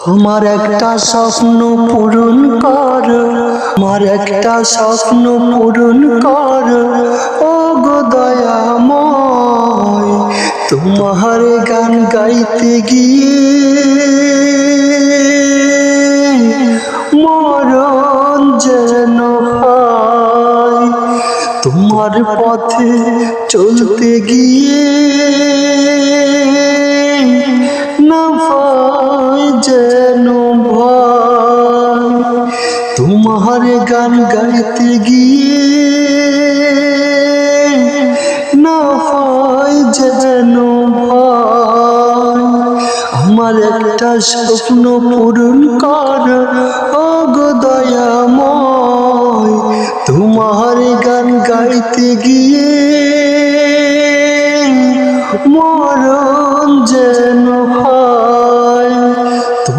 আমার একটা স্বপ্ন পূরণ কর, আমার একটা স্বপ্ন পূরণ কর, ও গো দয়াময়। তোমার গান গাইতে গিয়ে মরণ যেন হয়, তোমার পথে চলতে গিয়ে না ভয় যেন ভয়। তোমার গান গাইতে গিয়ে না ভয় যেন ভয়। আমার একটা স্বপ্ন পূরণ কর, ও গো দয়াময়। তোমার গান গাইতে গিয়ে